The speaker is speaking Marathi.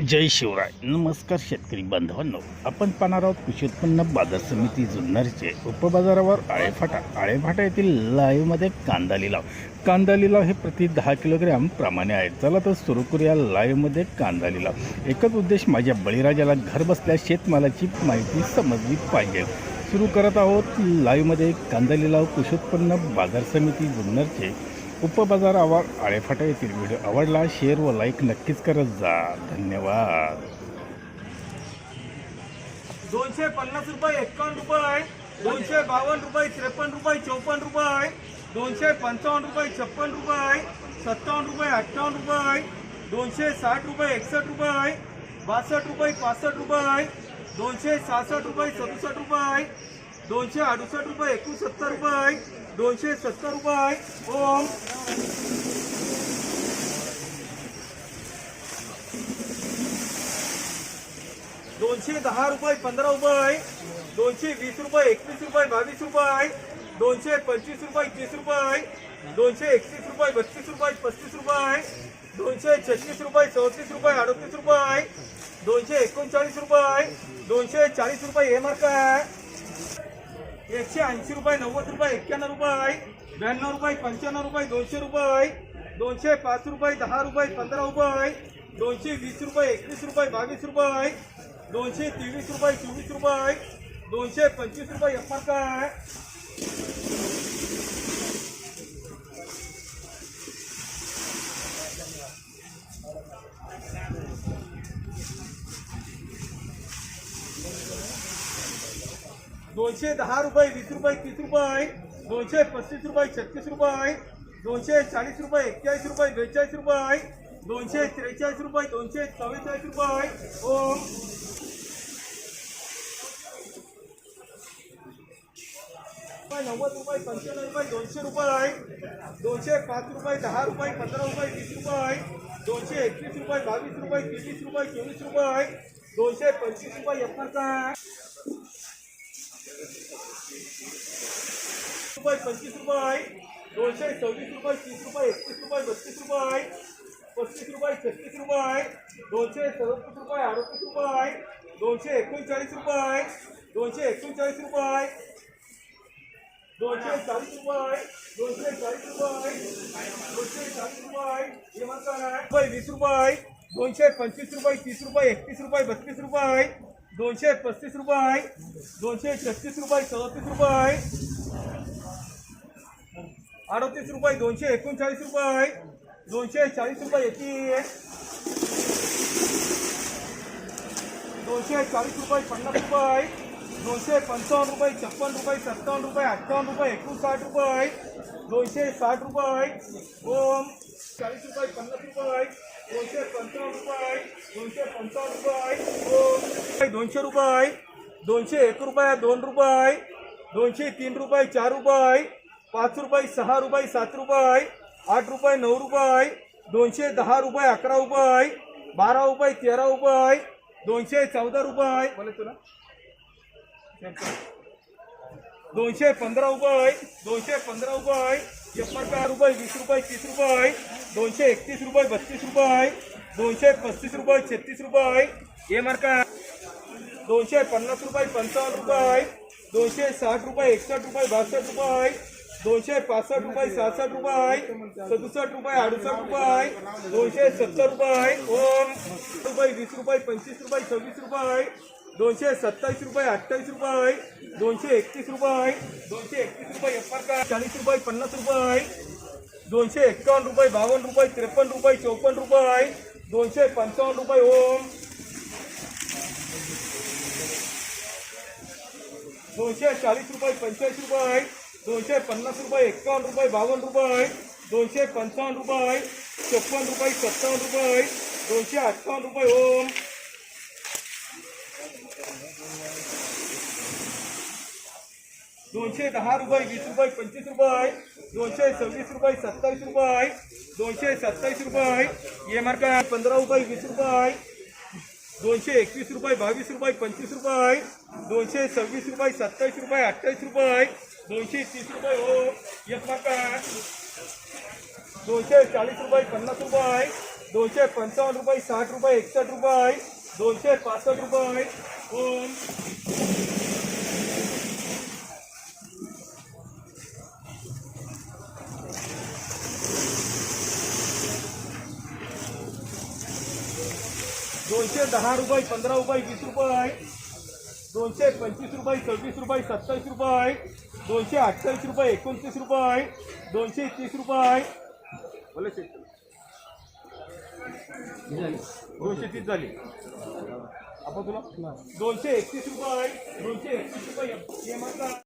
जय शिवराय. नमस्कार शेतकरी बांधवांनो, आपण पाहणार आहोत कृषी उत्पन्न बाजार समिती जुन्नरचे उपबाजारावर आळेफाटा येथील लाईव्हमध्ये कांदा लिलाव हे प्रति 10 किलोग्रॅम प्रमाणे आहे. चला तर सुरू करूया लाईव्हमध्ये कांदा लिलाव. एकच उद्देश, माझ्या बळीराजाला घर बसल्या शेतमालाची माहिती समजली पाहिजे. सुरू करत आहोत लाईव्हमध्ये कांदा लिलाव. कृषी उत्पन्न बाजार समिती जुन्नरचे उपबाजारावर आळेफाटा येथील. व्हिडिओ आवडला शेअर व लाईक नक्कीच करत जा. धन्यवाद. 250 रुपये, 51 रुपये, 252 रुपये, 53 रुपये, 54 रुपये, 255 रुपये, 56 रुपये, 57 रुपये, 58 रुपये, 260 रुपये, 61 रुपये, 62 रुपये, 65 रुपये, 266 रुपये, 67 रुपये, 268 रुपये, 69 रुपये, 270 रुपये. ओम 210 रुपये, 15 रुपये, 220 रुपये, 21 रुपये, 22 रुपये, 225 रुपये, 30 रुपये, 231 रुपये, 32 रुपये, 35 रुपये, 236 रुपये, 34 रुपये, 38 रुपये, 239 रुपये, 240 रुपये. हे मार्क आहे. 180 रुपये, 90 रुपये, 91 रुपये, 92 रुपये, 95 रुपये, 200 रुपये, 205 रुपये, 10 रुपये, 15 रुपये, 220 रुपये, 21 रुपये, 22 रुपये, 223 रुपये, 24 रुपये, 225 रुपये. हे मार्क आहे. 210 रुपये, 20 रुपये, 30 रुपये, 235 रुपये, 36 रुपये, 240 रुपये, 41 रुपये, 42 रुपये, 243 रुपये, 244 रुपये. ओम 90 रुपये, 95 रुपये, 200 रुपये, 205 रुपये, 10 रुपये, 15 रुपये, 20 रुपये, 221 रुपये, 22 रुपये, 23 रुपये, 24 रुपये, 225 रुपये. हे मार्क आहे. रुपये, 25 रुपये, 226 रुपये, 30 रुपये, 31 रुपये, 32 रुपये, 35 रुपये, 36 रुपये, 237 रुपये, 38 रुपये, 239 रुपये, 239 रुपये, 240 रुपये, 240 रुपये, 240 रुपये. हे मार्क आहे. 20 रुपये, 225 रुपये, 30 रुपये, 31 रुपये, 32 रुपये, 235 रुपये, 236 रुपये, 37 रुपये, 38 रुपये, 239 रुपये, 240 रुपये. 240 रुपये, 50 रुपये, 255 रुपये, 56 रुपये, 57 रुपये, 58 रुपये, 59 रुपये, 260 रुपये. ओम 40 रुपये, 50 रुपये, 255 रुपये, 255 रुपये. ओम 200 रुपये, 201 रुपये, 2 रुपये, 203 रुपये, 4 रुपये, 5 रुपये, 6 रुपये, 7 रुपये, 8 रुपये, 9 रुपये, 210 रुपये, 11 रुपये, 12 रुपये, 13 रुपये, 214 रुपये. बोले तुला 215 रुपये, 215 रुपये. 51 रुपये, 20 रुपये, 30 रुपये, 231 रुपये, 32 रुपये, 235 रुपये, 36 रुपये. हे मार्क आहे. 250 रुपये, 55 रुपये, 260 रुपये, 61 रुपये, 62 रुपये, 265 रुपये, 66 रुपये, 67 रुपये, 68 रुपये, 270 रुपये. ओम रुपये, 20 रुपये, 25 रुपये, 26 रुपये, 227 रुपये, 28 रुपये, 231 रुपये, 231 रुपये. 40 रुपये, 50 रुपये, 251 रुपये, 52 रुपये, 53 रुपये, 54 रुपये, 255 रुपये. ओम 240 रुपये, 85 रुपये, 250 रुपये, 51 रुपये, 52 रुपये, 255 रुपये, 56 रुपये, 57 रुपये, 258 रुपये. ओम 210 रुपये, 20 रुपये, 25 रुपये, 226 रुपये, 27 रुपये, 227 रुपये. हे मार्क आहे. 15 रुपये, 20 रुपये, 221 रुपये, 22 रुपये, 25 रुपये, 226 रुपये, 27 रुपये, 28 रुपये, 230 रुपये. हो. 1 मार्क आहे. 240 रुपये, 50 रुपये, 255 रुपये 60 रुपये 61 रुपये 265 रुपये ओम 210 रुपये 15 रुपये 20 रुपये 225 रुपये 26 रुपये 27 रुपये 228 रुपये 29 रुपये 230 रुपये बोले 230 झाली आपण तुला 231 रुपये 231 रुपये